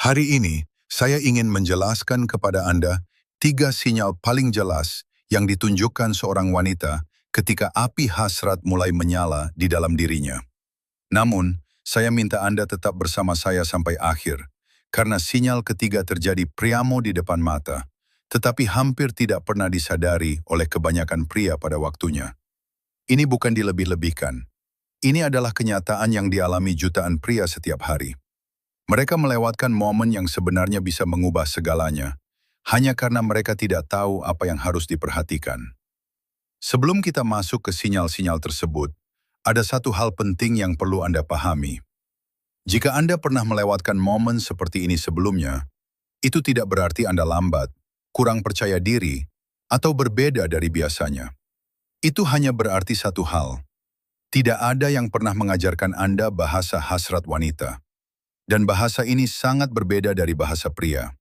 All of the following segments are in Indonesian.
Hari ini, saya ingin menjelaskan kepada Anda 3 sinyal paling jelas yang ditunjukkan seorang wanita ketika api hasrat mulai menyala di dalam dirinya. Namun, saya minta Anda tetap bersama saya sampai akhir, karena sinyal ketiga terjadi priamo di depan mata, tetapi hampir tidak pernah disadari oleh kebanyakan pria pada waktunya. Ini bukan dilebih-lebihkan. Ini adalah kenyataan yang dialami jutaan pria setiap hari. Mereka melewatkan momen yang sebenarnya bisa mengubah segalanya, hanya karena mereka tidak tahu apa yang harus diperhatikan. Sebelum kita masuk ke sinyal-sinyal tersebut, ada satu hal penting yang perlu Anda pahami. Jika Anda pernah melewatkan momen seperti ini sebelumnya, itu tidak berarti Anda lambat, kurang percaya diri, atau berbeda dari biasanya. Itu hanya berarti satu hal. Tidak ada yang pernah mengajarkan Anda bahasa hasrat wanita. Dan bahasa ini sangat berbeda dari bahasa pria.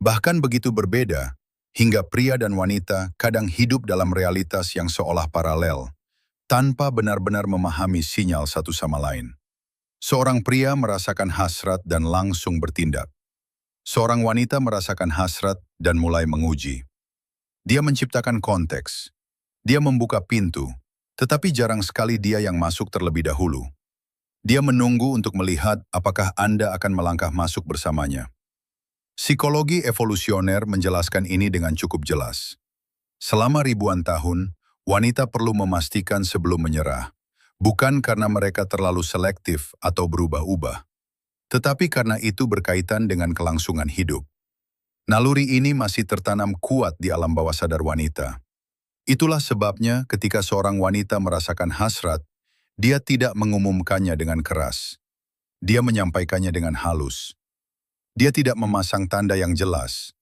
Bahkan begitu berbeda, hingga pria dan wanita kadang hidup dalam realitas yang seolah paralel, tanpa benar-benar memahami sinyal satu sama lain. Seorang pria merasakan hasrat dan langsung bertindak. Seorang wanita merasakan hasrat dan mulai menguji. Dia menciptakan konteks. Dia membuka pintu, tetapi jarang sekali dia yang masuk terlebih dahulu. Dia menunggu untuk melihat apakah Anda akan melangkah masuk bersamanya. Psikologi evolusioner menjelaskan ini dengan cukup jelas. Selama ribuan tahun, wanita perlu memastikan sebelum menyerah, bukan karena mereka terlalu selektif atau berubah-ubah, tetapi karena itu berkaitan dengan kelangsungan hidup. Naluri ini masih tertanam kuat di alam bawah sadar wanita. Itulah sebabnya ketika seorang wanita merasakan hasrat, dia tidak mengumumkannya dengan keras. Dia menyampaikannya dengan halus. Dia tidak memasang tanda yang jelas.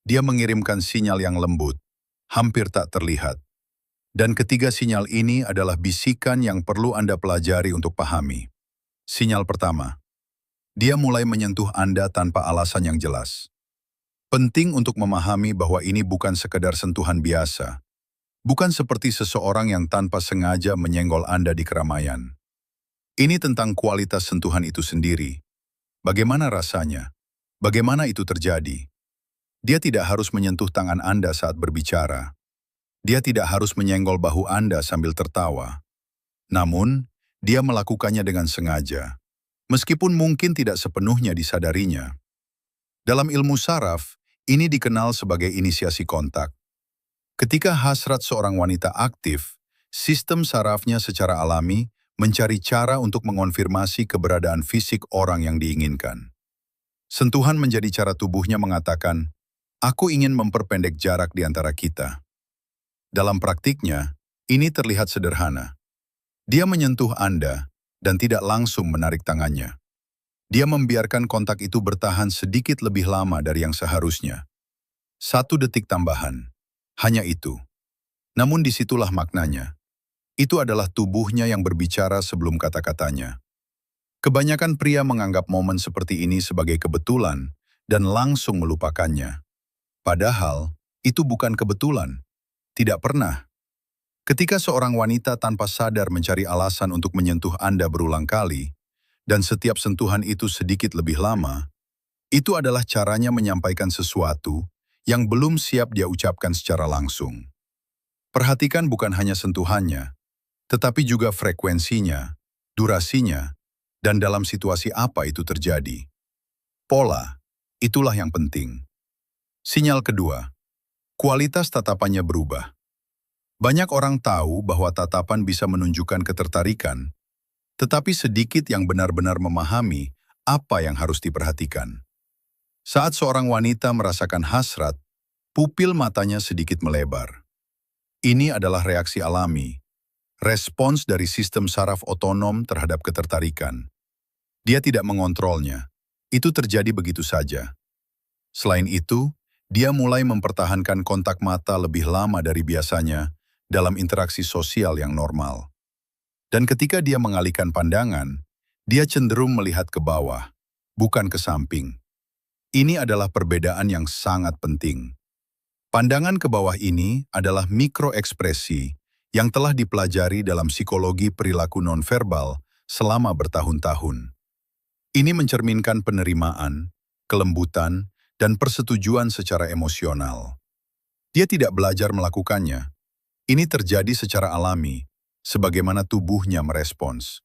Dia mengirimkan sinyal yang lembut, hampir tak terlihat. Dan ketiga sinyal ini adalah bisikan yang perlu Anda pelajari untuk pahami. Sinyal pertama, dia mulai menyentuh Anda tanpa alasan yang jelas. Penting untuk memahami bahwa ini bukan sekedar sentuhan biasa. Bukan seperti seseorang yang tanpa sengaja menyenggol Anda di keramaian. Ini tentang kualitas sentuhan itu sendiri. Bagaimana rasanya? Bagaimana itu terjadi? Dia tidak harus menyentuh tangan Anda saat berbicara. Dia tidak harus menyenggol bahu Anda sambil tertawa. Namun, dia melakukannya dengan sengaja. Meskipun mungkin tidak sepenuhnya disadarinya. Dalam ilmu saraf, ini dikenal sebagai inisiasi kontak. Ketika hasrat seorang wanita aktif, sistem sarafnya secara alami mencari cara untuk mengonfirmasi keberadaan fisik orang yang diinginkan. Sentuhan menjadi cara tubuhnya mengatakan, "Aku ingin memperpendek jarak di antara kita." Dalam praktiknya, ini terlihat sederhana. Dia menyentuh Anda dan tidak langsung menarik tangannya. Dia membiarkan kontak itu bertahan sedikit lebih lama dari yang seharusnya. 1 detik tambahan. Hanya itu. Namun disitulah maknanya. Itu adalah tubuhnya yang berbicara sebelum kata-katanya. Kebanyakan pria menganggap momen seperti ini sebagai kebetulan dan langsung melupakannya. Padahal, itu bukan kebetulan. Tidak pernah. Ketika seorang wanita tanpa sadar mencari alasan untuk menyentuh Anda berulang kali, dan setiap sentuhan itu sedikit lebih lama, itu adalah caranya menyampaikan sesuatu yang belum siap dia ucapkan secara langsung. Perhatikan bukan hanya sentuhannya, tetapi juga frekuensinya, durasinya, dan dalam situasi apa itu terjadi. Pola, itulah yang penting. Sinyal kedua, kualitas tatapannya berubah. Banyak orang tahu bahwa tatapan bisa menunjukkan ketertarikan, tetapi sedikit yang benar-benar memahami apa yang harus diperhatikan. Saat seorang wanita merasakan hasrat, pupil matanya sedikit melebar. Ini adalah reaksi alami, respons dari sistem saraf otonom terhadap ketertarikan. Dia tidak mengontrolnya, itu terjadi begitu saja. Selain itu, dia mulai mempertahankan kontak mata lebih lama dari biasanya dalam interaksi sosial yang normal. Dan ketika dia mengalihkan pandangan, dia cenderung melihat ke bawah, bukan ke samping. Ini adalah perbedaan yang sangat penting. Pandangan ke bawah ini adalah mikroekspresi yang telah dipelajari dalam psikologi perilaku nonverbal selama bertahun-tahun. Ini mencerminkan penerimaan, kelembutan, dan persetujuan secara emosional. Dia tidak belajar melakukannya. Ini terjadi secara alami, sebagaimana tubuhnya merespons.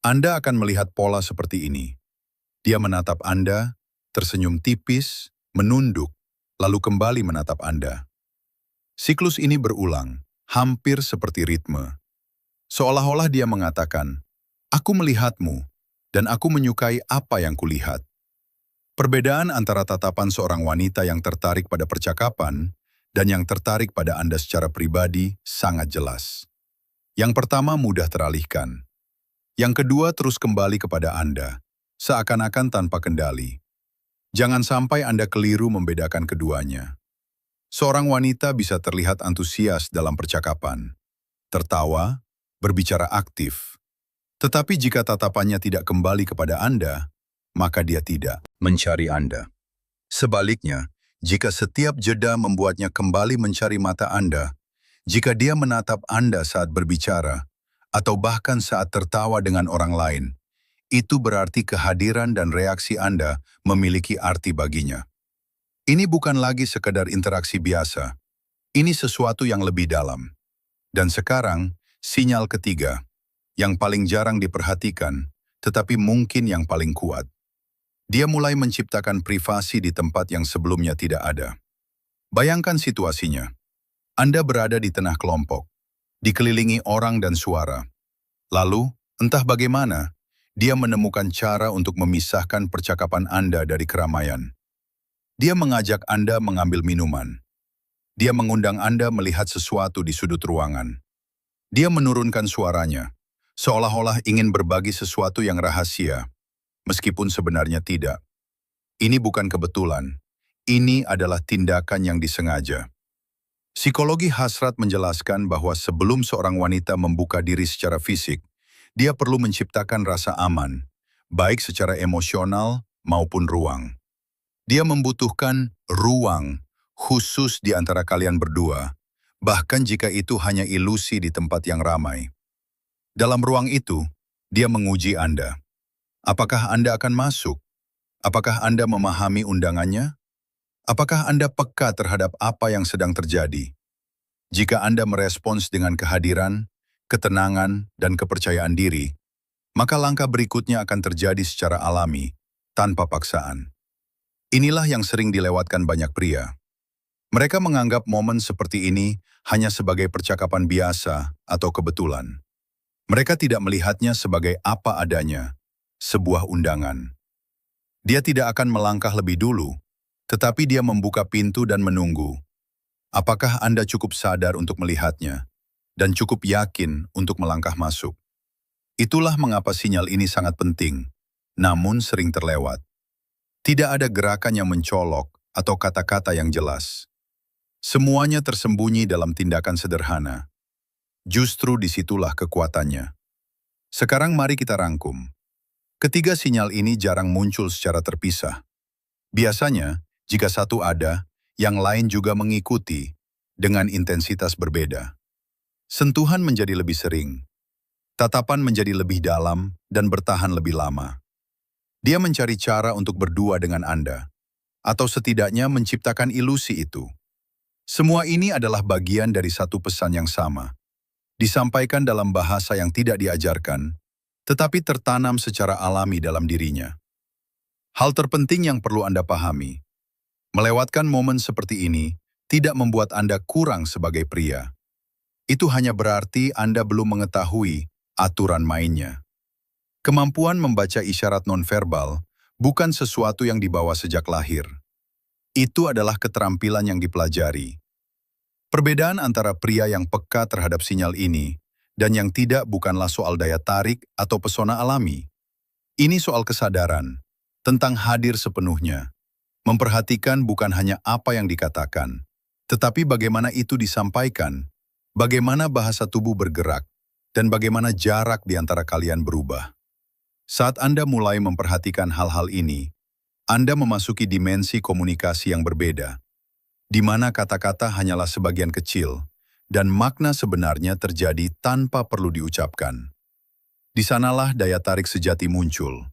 Anda akan melihat pola seperti ini. Dia menatap Anda, tersenyum tipis, menunduk, lalu kembali menatap Anda. Siklus ini berulang, hampir seperti ritme. Seolah-olah dia mengatakan, "Aku melihatmu, dan aku menyukai apa yang kulihat." Perbedaan antara tatapan seorang wanita yang tertarik pada percakapan dan yang tertarik pada Anda secara pribadi sangat jelas. Yang pertama mudah teralihkan. Yang kedua terus kembali kepada Anda, seakan-akan tanpa kendali. Jangan sampai Anda keliru membedakan keduanya. Seorang wanita bisa terlihat antusias dalam percakapan, tertawa, berbicara aktif. Tetapi jika tatapannya tidak kembali kepada Anda, maka dia tidak mencari Anda. Sebaliknya, jika setiap jeda membuatnya kembali mencari mata Anda, jika dia menatap Anda saat berbicara, atau bahkan saat tertawa dengan orang lain, itu berarti kehadiran dan reaksi Anda memiliki arti baginya. Ini bukan lagi sekedar interaksi biasa. Ini sesuatu yang lebih dalam. Dan sekarang, sinyal ketiga, yang paling jarang diperhatikan, tetapi mungkin yang paling kuat. Dia mulai menciptakan privasi di tempat yang sebelumnya tidak ada. Bayangkan situasinya. Anda berada di tengah kelompok, dikelilingi orang dan suara. Lalu, entah bagaimana, dia menemukan cara untuk memisahkan percakapan Anda dari keramaian. Dia mengajak Anda mengambil minuman. Dia mengundang Anda melihat sesuatu di sudut ruangan. Dia menurunkan suaranya, seolah-olah ingin berbagi sesuatu yang rahasia, meskipun sebenarnya tidak. Ini bukan kebetulan. Ini adalah tindakan yang disengaja. Psikologi hasrat menjelaskan bahwa sebelum seorang wanita membuka diri secara fisik, dia perlu menciptakan rasa aman, baik secara emosional maupun ruang. Dia membutuhkan ruang khusus di antara kalian berdua, bahkan jika itu hanya ilusi di tempat yang ramai. Dalam ruang itu, dia menguji Anda. Apakah Anda akan masuk? Apakah Anda memahami undangannya? Apakah Anda peka terhadap apa yang sedang terjadi? Jika Anda merespons dengan kehadiran, ketenangan, dan kepercayaan diri, maka langkah berikutnya akan terjadi secara alami, tanpa paksaan. Inilah yang sering dilewatkan banyak pria. Mereka menganggap momen seperti ini hanya sebagai percakapan biasa atau kebetulan. Mereka tidak melihatnya sebagai apa adanya, sebuah undangan. Dia tidak akan melangkah lebih dulu, tetapi dia membuka pintu dan menunggu. Apakah Anda cukup sadar untuk melihatnya, dan cukup yakin untuk melangkah masuk? Itulah mengapa sinyal ini sangat penting, namun sering terlewat. Tidak ada gerakan yang mencolok atau kata-kata yang jelas. Semuanya tersembunyi dalam tindakan sederhana. Justru disitulah kekuatannya. Sekarang mari kita rangkum. Ketiga sinyal ini jarang muncul secara terpisah. Biasanya, jika satu ada, yang lain juga mengikuti dengan intensitas berbeda. Sentuhan menjadi lebih sering. Tatapan menjadi lebih dalam dan bertahan lebih lama. Dia mencari cara untuk berdua dengan Anda, atau setidaknya menciptakan ilusi itu. Semua ini adalah bagian dari satu pesan yang sama. Disampaikan dalam bahasa yang tidak diajarkan, tetapi tertanam secara alami dalam dirinya. Hal terpenting yang perlu Anda pahami, melewatkan momen seperti ini tidak membuat Anda kurang sebagai pria. Itu hanya berarti Anda belum mengetahui aturan mainnya. Kemampuan membaca isyarat nonverbal bukan sesuatu yang dibawa sejak lahir. Itu adalah keterampilan yang dipelajari. Perbedaan antara pria yang peka terhadap sinyal ini dan yang tidak bukanlah soal daya tarik atau pesona alami. Ini soal kesadaran, tentang hadir sepenuhnya. Memperhatikan bukan hanya apa yang dikatakan, tetapi bagaimana itu disampaikan, bagaimana bahasa tubuh bergerak, dan bagaimana jarak di antara kalian berubah. Saat Anda mulai memperhatikan hal-hal ini, Anda memasuki dimensi komunikasi yang berbeda, di mana kata-kata hanyalah sebagian kecil, dan makna sebenarnya terjadi tanpa perlu diucapkan. Di sanalah daya tarik sejati muncul.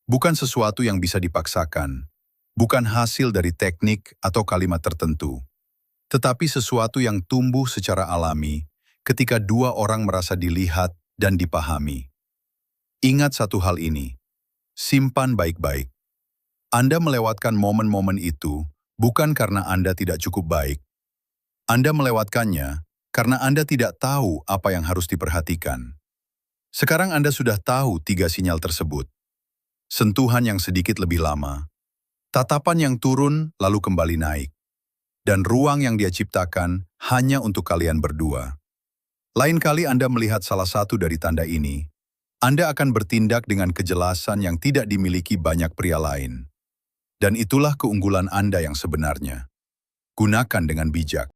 Bukan sesuatu yang bisa dipaksakan, bukan hasil dari teknik atau kalimat tertentu, tetapi sesuatu yang tumbuh secara alami ketika dua orang merasa dilihat dan dipahami. Ingat satu hal ini, simpan baik-baik. Anda melewatkan momen-momen itu bukan karena Anda tidak cukup baik. Anda melewatkannya karena Anda tidak tahu apa yang harus diperhatikan. Sekarang Anda sudah tahu 3 sinyal tersebut. Sentuhan yang sedikit lebih lama, tatapan yang turun lalu kembali naik, dan ruang yang dia ciptakan hanya untuk kalian berdua. Lain kali Anda melihat salah satu dari tanda ini, Anda akan bertindak dengan kejelasan yang tidak dimiliki banyak pria lain. Dan itulah keunggulan Anda yang sebenarnya. Gunakan dengan bijak.